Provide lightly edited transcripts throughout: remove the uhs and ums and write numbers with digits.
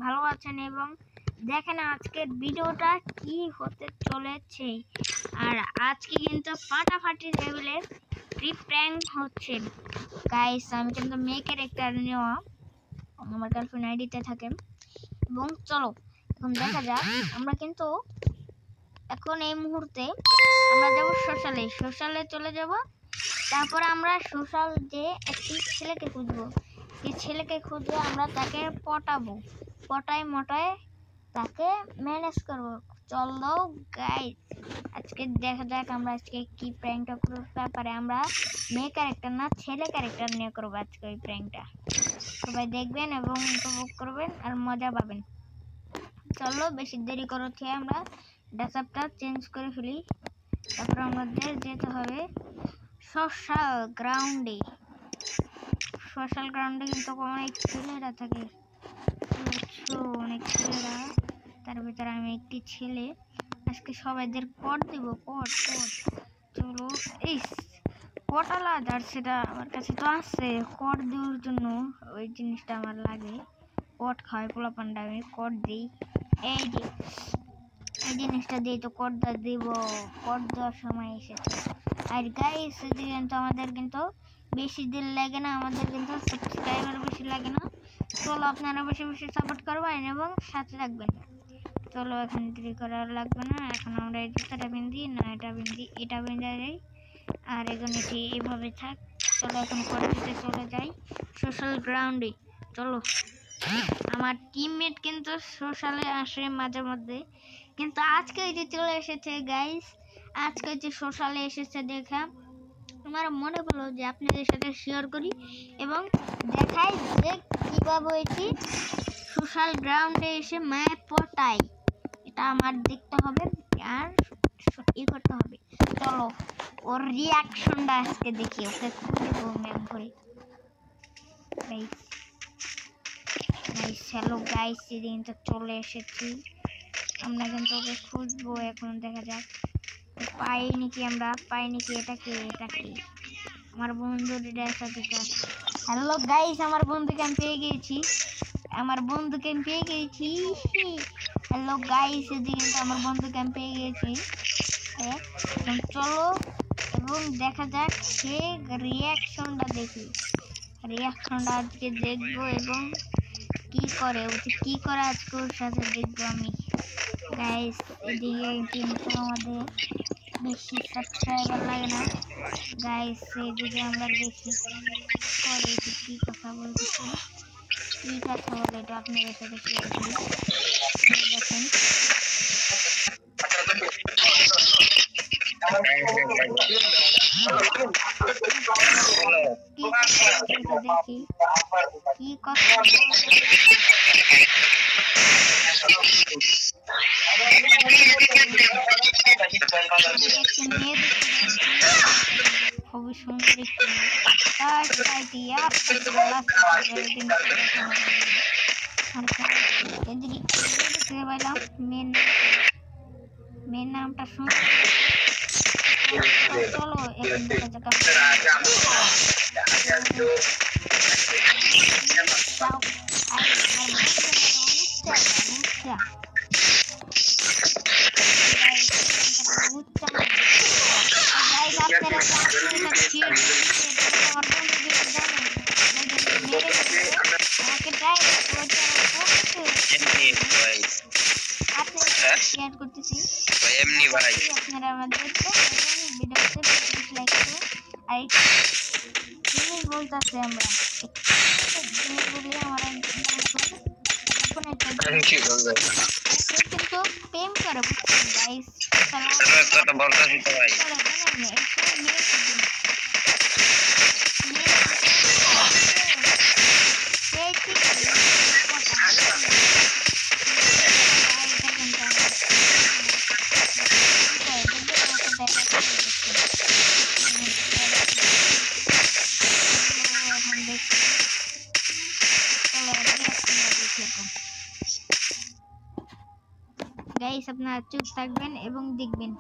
ভালো আছেন এবং দেখেন আজকের ভিডিওটা কি হতে চলেছে। আর আজকে কিন্তু ফাটাফাটি লেভেলের ফ্রি প্র্যাঙ্ক হচ্ছে গাইস। আমি কিন্তু মেয়ে ক্যারেক্টার নেওয়া আমার গার্লফ্রেন্ড আইডিতে থাকে এবং চলো এখন দেখা যাক। আমরা কিন্তু এখন এই মুহূর্তে আমরা যাব সোশ্যালে চলে যাব। তারপর আমরা সোশ্যাল যে একটি ছেলেকে খুঁজবো, এই ছেলেকে খুঁজে আমরা তাকে পটাবো, পটায় তাকে ম্যানেজ করবো। চলো গাইস আজকে দেখা যাক আমরা আজকে কি প্র্যাঙ্কটা করবো। ব্যাপারে আমরা মেয়ে ক্যারেক্টার না ছেলে ক্যারেক্টার নিয়ে করবো আজকে ওই প্র্যাঙ্কটা। সবাই দেখবেন এবং উপভোগ করবেন আর মজা পাবেন। চলো বেশি দেরি করছি, আমরা ড্রেসআপটা চেঞ্জ করে ফেলি। তারপর আমাদের যেতে হবে সোশ্যাল গ্রাউন্ডে। সোশ্যাল গ্রাউন্ডে কিন্তু অনেক ছেলেরা থাকে, অনেক ছেলেরা। তার ভিতরে আমি একটি ছেলে। আজকে সবাইদের পট দেবো, পট। চলো এই পটালা যার সেটা আমার কাছে তো আছে কট দেওয়ার জন্য, ওই জিনিসটা আমার লাগে। কট খাওয়াই পোলা পান্ডা, আমি কট দিই। এই যে এই জিনিসটা দিয়ে তো কটটা দিব, কট দেওয়ার সময় এসেছে। আর গাইস কিন্তু আমাদের কিন্তু বেশি দিন লাগে না, আমাদের কিন্তু সাবস্ক্রাইবার বেশি লাগে না। চলো আপনারা বেশি সাপোর্ট করবেন এবং সাথে থাকবেন। চলো এখন দেরি করা লাগবে না, এখন আমরা এই জুতাটা বিন্দি না এটা বিন্দা যাই। আর এখন এটি এইভাবে থাক। চলো এখন পরবর্তীতে চলে যাই সোশ্যাল গ্রাউন্ডে। চলো আমার টিমমেট কিন্তু সোশ্যালে আসে মাঝে মধ্যে, কিন্তু আজকে যে চলে এসেছে গাইস, আজকে যে সোশ্যালে এসেছে দেখা আমার মনে হলো যে আপনাদের সাথে শেয়ার করি এবং দেখাই যে কীভাবে এটি সোশ্যাল গ্রাউন্ডে এসে ম্যাপ পটাই। এটা আমার দেখতে হবে আর করতে হবে। চলো ওর রিয়াকশনটা আজকে দেখি, ওকে খুঁজে দেবো ম্যাপ করে। হ্যালো গাইস, সেদিনটা চলে এসেছি, আমরা কিন্তু ওকে খুঁজবো। এখন দেখা যাক পাই নাকি এটা কি আমার বন্ধুর হ্যালো গাইস, আমার বন্ধুকে আমি পেয়ে গেছি। হ্যালো গাইস, এদিকে কিন্তু আমার বন্ধুকে আমি পেয়ে গেছি। চলো এবং দেখা যাক সে রিয়াকশনটা দেখি। রিয়াকশনটা আজকে দেখবো এবং কি করে আজকে ওর সাথে দেখবো আমি। গাইস এদিকে কিন্তু আমাদের বেশি সাবস্ক্রাইবার লাগে না গাইস, এদিকে আমরা দেখি পরে কি কথা বলতেছি, কি কথা বলে এটা আপনাদের সাথে শেয়ার করি। দেখেন দেখি কি কথা খুবই সুন্দর মেয়ের নামটা সুন্দর। চলো এখন দেখা যাক শেয়ার করতেছি এমনি ভাই, আপনারা আমাদের ভিডিওতে লাইক করুন। আর জিনিস বলতেছে আমরা জিনিস বলি আমার কিন্তু প্রেম করে বুঝছেন গাইস। বলতেছি তো ভাই গাইস আপনারা চুপ থাকবেন এবং দেখবেন।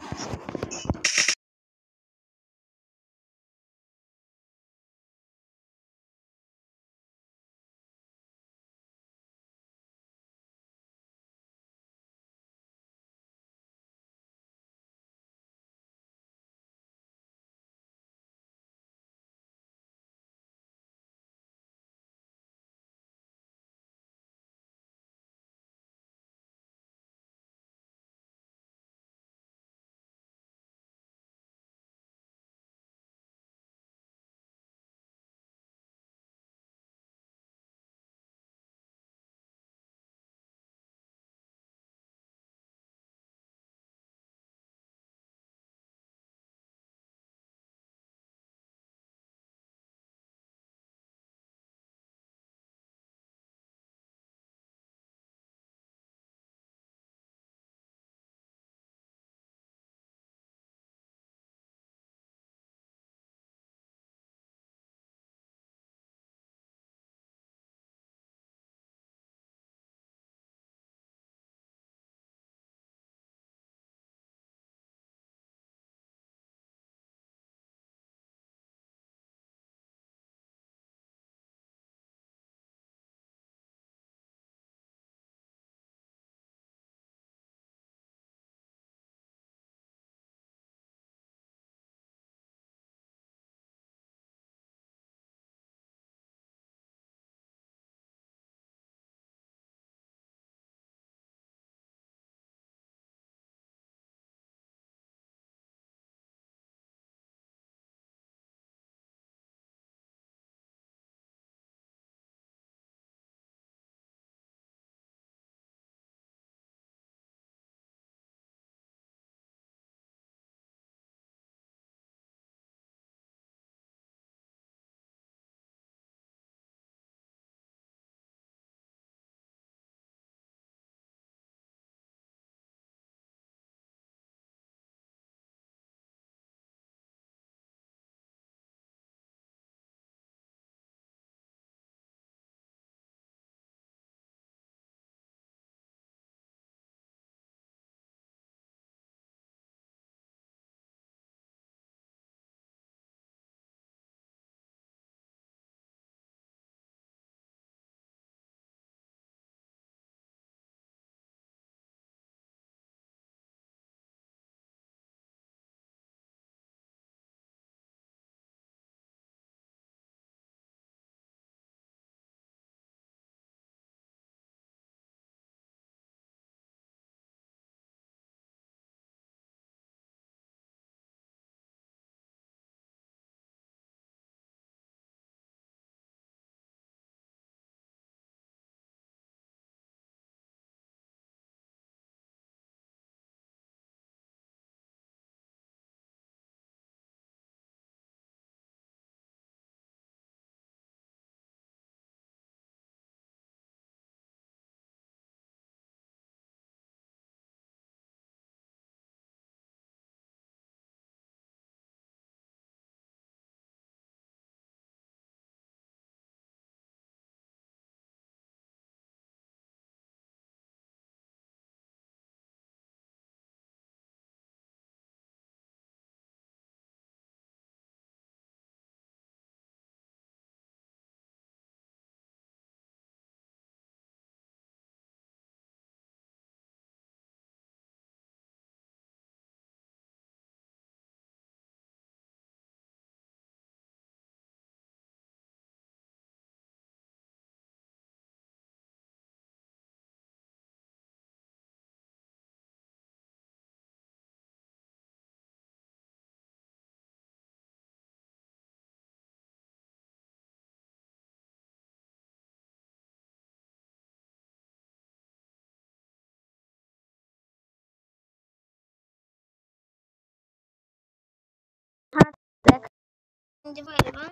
এবং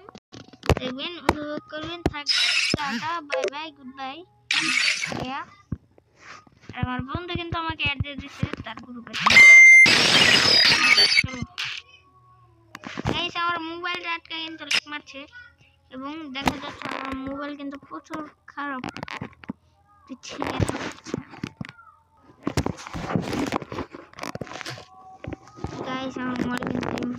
দেখবেন, উপভোগ করবেন। Tata, bye bye, good bye. আমার বন্ধু কিন্তু আমাকে অ্যাড দিয়ে দিচ্ছে তার গ্রুপে। গাইস, আমার মোবাইলটা আটকে কিন্তু ল্যাগ মারছে এবং দেখা যাচ্ছে আমার মোবাইল কিন্তু প্রচুর খারাপ। গাইস, আমার মোবাইল কিন্তু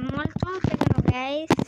মোবাইল চলছে কেন গাইস?